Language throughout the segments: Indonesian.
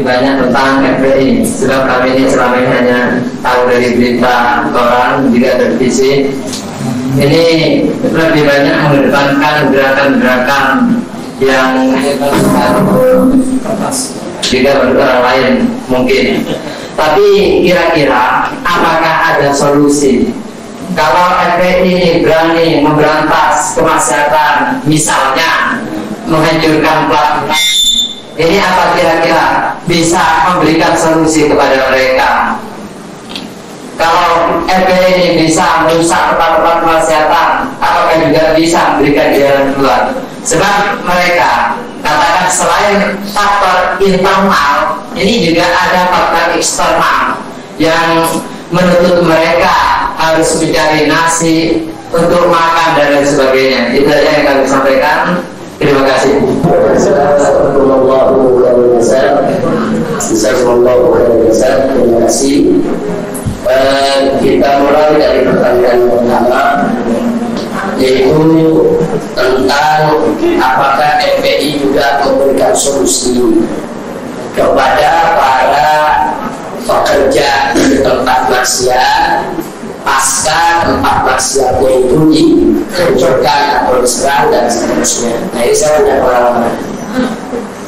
lebih banyak tentang FPI. Sebab kami ini selama ini hanya tahu dari berita koran, juga televisi. Ini lebih banyak mengedepankan gerakan-gerakan yang juga bagi orang lain mungkin. Tapi kira-kira apakah ada solusi? Kalau FPI ini berani memberantas kemaksiatan, misalnya menghancurkan plat, ini apa kira-kira bisa memberikan solusi kepada mereka? Kalau FPI ini bisa merusak tempat-tempat kemaksiatan, apakah juga bisa memberikan jalan keluar? Sebab mereka katakan selain faktor internal, ini juga ada faktor eksternal yang menuntut mereka harus mencari nasi untuk makan dan lain sebagainya. Itu saja yang kami sampaikan. Terima kasih. Terima kasih. Kita mulai dari pertanyaan pertama, yaitu tentang apakah FPI juga memberikan solusi kepada para pekerja di tempat maksiat pasca tempat maksiatnya itu dihancurkan atau diserang dan seterusnya. Nah, ini saya punya pengalaman.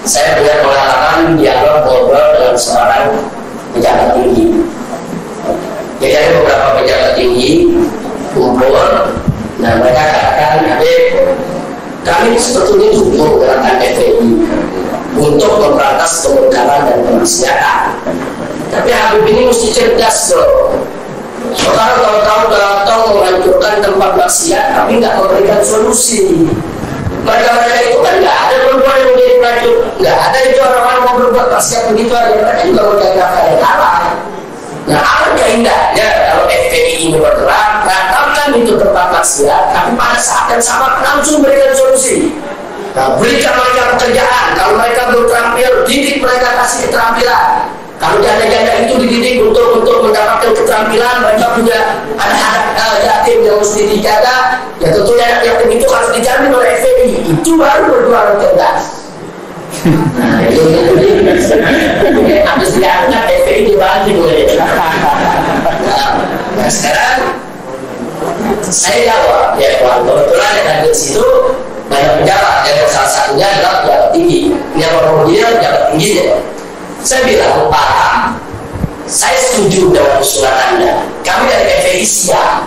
Saya punya pengalaman dialog ngobrol dengan seorang pejabat tinggi. Jadi ada beberapa pejabat tinggi kumpul. Nah, mereka katakan, Habib, kami sebetulnya dukung gerakan FPI untuk memberantas kemungkaran dan kemaksiatan. Tapi Habib ini mesti cerdas loh. Sekarang tahu-tahu datang menghancurkan tempat maksiat, tapi nggak memberikan solusi. Mereka itu kan nggak ada perempuan yang menjadi pelacur, nggak ada itu orang-orang mau berbuat maksiat begitu aja. Mereka juga menjaga yang kalah. Nah, alangkah indahnya kalau FPI ini bergerak, katakan itu tempat maksiat, tapi pada saat yang sama langsung berikan solusi. Nah, berikan mereka pekerjaan. Kalau mereka belum terampil, didik mereka, kasih keterampilan. Kalau janda-janda itu dididik untuk mendapatkan keterampilan, mereka punya anak-anak yatim yang mesti dijaga. Ya tentunya anak yatim itu harus dijamin oleh FPI. Itu baru berjualan cerdas. Nah, itu habis diangkat FPI dibagi oleh. Nah, sekarang saya jawab, ya kebetulan yang ada di situ banyak pejabat. Yang salah satunya adalah pejabat tinggi. Yang kemudian pejabat tingginya. Saya bilang, Pak, saya setuju dengan usulan Anda. Kami dari FPI siap.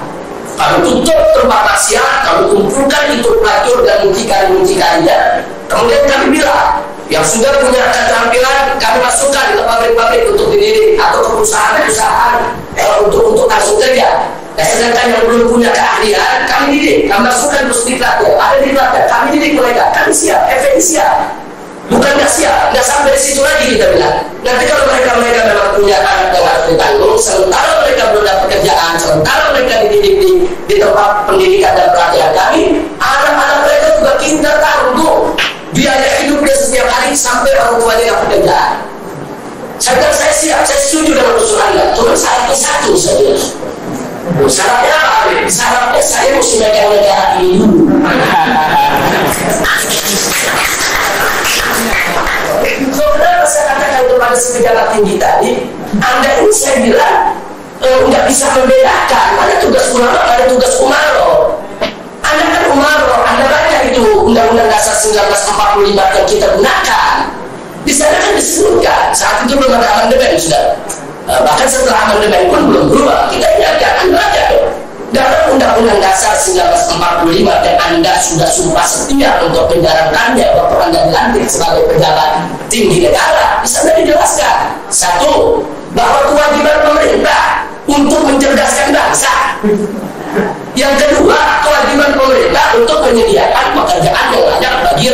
Kami tutup tempat maksiat, kami kumpulkan itu pelacur dan muncikari-muncikarinya. Kemudian kami bilang, yang sudah punya keterampilan, kami masukkan ke pabrik-pabrik untuk dididik atau ke perusahaan-perusahaan untuk langsung kerja. Nah, sedangkan yang belum punya keahlian, kami didik, kami masukkan terus di pelatihan. Ada di pelatihan, kami didik mereka. Kami siap, FPI siap. Bukan nggak siap, nggak sampai di situ lagi kita bilang. Nanti kalau mereka memang punya anak yang harus ditanggung, sementara mereka belum dapat pekerjaan, sementara mereka dididik di tempat pendidikan dan pelatihan kami, anak-anak mereka juga kita tanggung biaya hidupnya setiap hari sampai orang tuanya dapat pekerjaan. Saya siap, saya setuju dengan usulan Anda. Cuma syaratnya satu saja. Syaratnya apa? Syaratnya saya mesti megang negara ini dulu. Saudara, saya katakan kepada si pejabat tinggi tadi, Anda ini saya bilang nggak bisa membedakan mana tugas ulama, mana tugas umaro. Anda kan umaro, Anda baca itu Undang-Undang Dasar 1945 yang kita gunakan. Di sana kan disebutkan saat itu belum ada amandemen sudah. Bahkan setelah amandemen pun belum berubah. Kita ingatkan, Anda baca dalam Undang-Undang Dasar 1945 dan Anda sudah sumpah setia untuk menjalankannya waktu Anda dilantik sebagai pejabat tinggi negara. Di sana dijelaskan, satu, bahwa kewajiban pemerintah untuk mencerdaskan bangsa. Yang kedua, kewajiban pemerintah untuk menyediakan pekerjaan yang layak bagi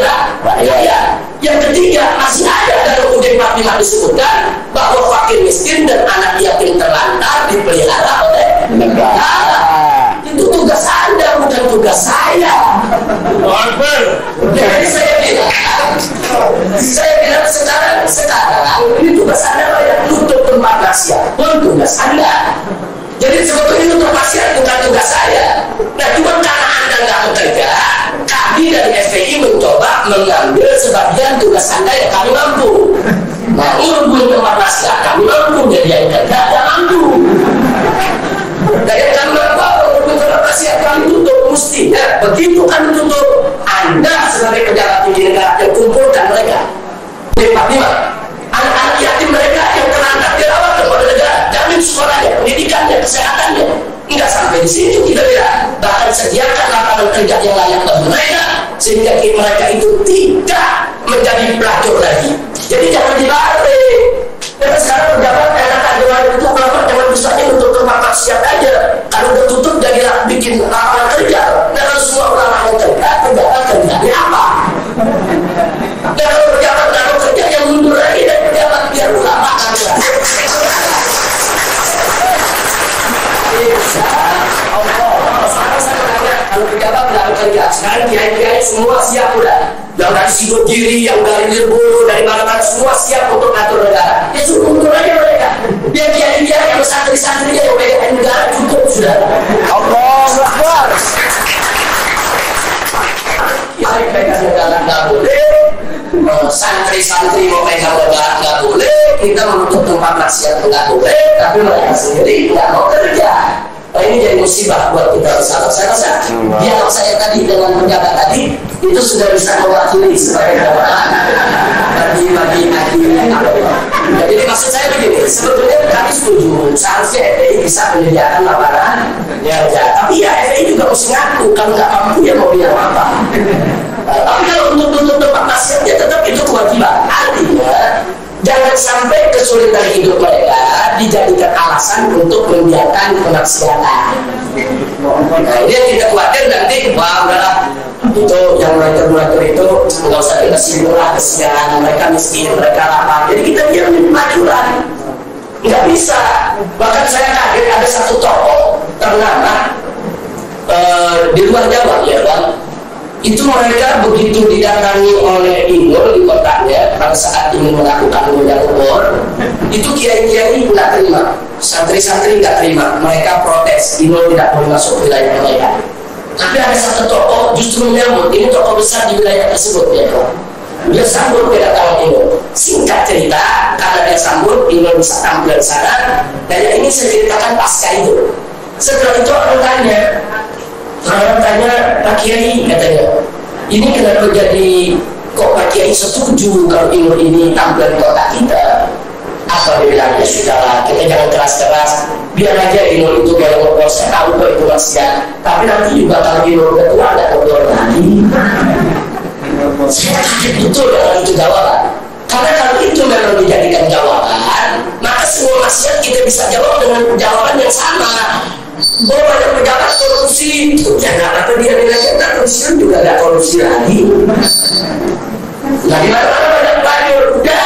rakyat. Yang ketiga, masih ada dalam UUD 45 disebutkan bahwa fakir miskin dan anak yatim terlantar dipelihara oleh negara. Itu tugas Anda, bukan tugas saya. Jadi saya bilang sekarang ini tugas Anda yang tutup tempat maksiat pun tugas Anda. Jadi sebetulnya itu maksiat bukan tugas saya. Nah, cuma karena Anda nggak bekerja, kami dari FPI mencoba mengambil sebagian tugas Anda yang kami mampu. Nah, ini belum 45. Anak-anak yatim mereka yang terlantar dirawat oleh negara, jamin sekolahnya, pendidikannya, kesehatannya. Tidak sampai di situ kita tidak, bahkan sediakan lapangan kerja yang layak bagi mereka sehingga mereka itu tidak menjadi pelacur lagi. Jadi jangan dibalik. Karena sekarang pejabat enakan dengan itu kenapa jangan bisanya untuk tempat maksiat aja. Kalau udah tutup jadilah bikin lapangan kerja. Nah kalau semua orang yang kerja, pejabat kerjanya apa? Dan kalau pejabat nggak mau kerja yang mundur lagi dan pejabat biar ulama kan. Kalau pejabat nggak bekerja, sekarang kiai-kiai semua siap udah. Yang dari Sidodiri, yang dari Lirboyo, dari mana-mana semua siap untuk ngatur negara. Ya suruh mundur aja mereka. Biar kiai-kiai yang santri-santrinya yang pegang negara cukup sudah. Allahu Akbar. Kiai pegang negara nggak boleh. Santri-santri mau pegang negara nggak boleh. Kita menutup tempat maksiat nggak boleh. Tapi mereka sendiri nggak mau kerja. Nah, ini jadi musibah buat kita bersama. Saya rasa dialog saya tadi dengan pejabat tadi itu sudah bisa mewakili sebagai bagi jadi maksud saya begini, sebetulnya kami setuju seharusnya FPI bisa menyediakan lapangan kerja, tapi ya FPI juga mesti ngaku kalau nggak mampu ya mau bilang apa. Tapi kalau untuk tutup tempat maksiatnya tetap itu kewajiban. Artinya jangan sampai kesulitan hidup mereka dijadikan alasan untuk membiarkan kemaksiatan. Nah ini yang kita khawatir nanti, wah udahlah itu yang mulai itu nggak usah dikasih murah, kesian mereka miskin, mereka lapar. Jadi kita diamin kemajuan, nggak bisa. Bahkan saya kaget ada satu toko ternama di luar Jawa ya bang. Itu mereka begitu didatangi oleh Inul di kotanya pada saat ingin melakukan modal umur, itu kiai-kiai nggak terima, santri-santri nggak terima, mereka protes, Inul tidak boleh masuk wilayah mereka. Tapi ada satu toko justru menyambut, ini toko besar di wilayah tersebut ya Pak. Dia sambut kedatangan Inul. Singkat cerita, karena dia sambut, Inul bisa tampil di sana. Dan yang ini saya ceritakan pasca itu. Setelah itu orang tanya, Pak Kiai katanya, ini kenapa jadi kok Pak Kiai setuju kalau Inul ini tampil di kota kita? Apa dia bilang, ya sudahlah, kita jangan keras-keras, biar aja Inul itu gaya ngobrol, saya tahu kok itu maksiat, tapi nanti juga kalau Inul udah tua ada ngobrol lagi. Saya kaget betul dengan itu jawaban, karena kalau itu memang dijadikan jawaban, maka semua maksiat kita bisa jawab dengan jawaban yang sama. Bahwa banyak pejabat korupsi, jangan apa dia nilainya tak korupsi juga ada korupsi lagi. Nah di mana-mana banyak pelacur, udah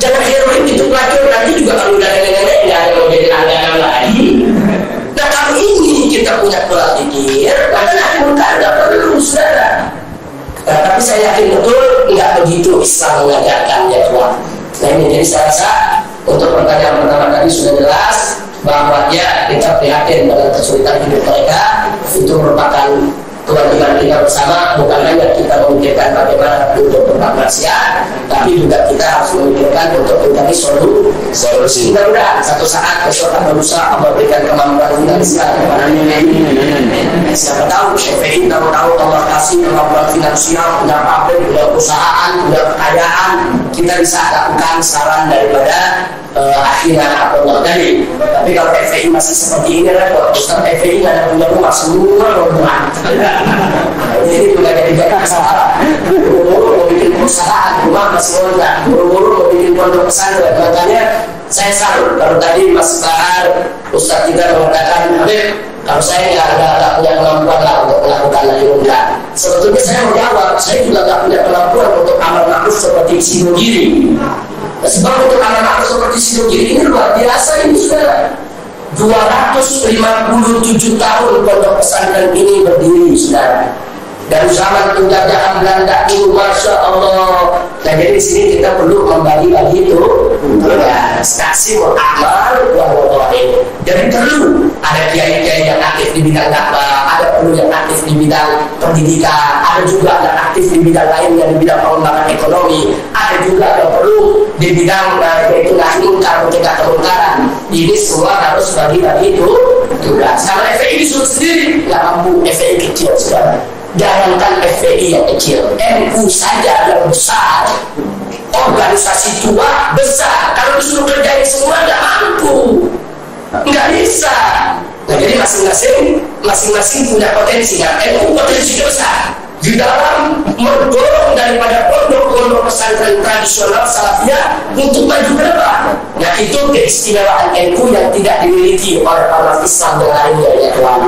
jangan heroin itu pelacur, nanti juga kalau udah nenek-nenek nggak ada mau jadi langganan lagi. Nah kalau ini kita punya pola pikir, maka nanti bukan nggak perlu saudara. Nah, tapi saya yakin betul nggak begitu Islam mengajarkannya Tuhan. Nah ini jadi saya rasa untuk pertanyaan pertama tadi sudah jelas bahwa ya kita prihatin dengan kesulitan hidup mereka, itu merupakan kewajiban kita bersama, bukan hanya kita memikirkan bagaimana untuk tempat maksiat, tapi juga kita harus memikirkan untuk mencari solusi. Mudah-mudahan satu saat besok akan berusaha memberikan kemampuan finansial kepada ini. Siapa tahu FPI tahu Allah kasih kemampuan finansial, punya pabrik, punya perusahaan, punya kekayaan, kita bisa lakukan saran daripada akhirnya atau tadi. Tapi kalau FPI masih seperti ini lah, kalau Ustaz FPI nggak ada punya rumah semua rumah. Jadi juga jadi masalah. Buru-buru mau bikin perusahaan, rumah masih enggak. Buru-buru mau bikin pondok pesantren. Makanya saya salut kalau tadi Mas Bahar, Ustaz kita mengatakan, Habib, kalau saya nggak punya kemampuan lah untuk melakukan lagi enggak. Sebetulnya saya mau jawab, saya juga nggak punya kemampuan untuk amal ma'ruf seperti Sidogiri. Sebab untuk amal ma'ruf seperti Sidogiri ini luar biasa ini sudah 257 tahun pondok pesantren ini berdiri saudara. Dari zaman penjajahan Belanda dulu, masya Allah. Nah jadi di sini kita perlu membagi-bagi itu, ya, taksimul amal wal wadha'i. Jadi perlu ada kiai-kiai yang aktif di bidang dakwah, ada perlu yang aktif di bidang pendidikan, ada juga yang aktif di bidang lain yang di bidang pengembangan ekonomi, ada juga yang perlu di bidang yaitu nahi munkar, mencegah kemungkaran. Ini semua harus bagi-bagi itu tugas. Kalau FPI disuruh sendiri nggak mampu, FPI kecil saudara. Jangankan FPI yang kecil, MU saja yang besar organisasi tua besar, kalau disuruh kerjain semua nggak mampu, nggak bisa. Nah, jadi masing-masing punya potensi. Nah, NU potensi besar di dalam mendorong daripada pondok-pondok pesantren tradisional Salafiyah untuk maju ke depan. Nah, itu keistimewaan NU yang tidak dimiliki oleh orang Islam yang lainnya, ya Tuhan.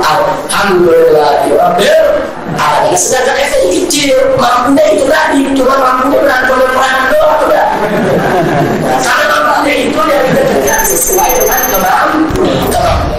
Alhamdulillah, ada sedangkan FPI kecil, mampunya itu tadi, cuma mampunya berangkat doang, udah. Karena mampunya itu yang tidak sesuai dengan kemampuan.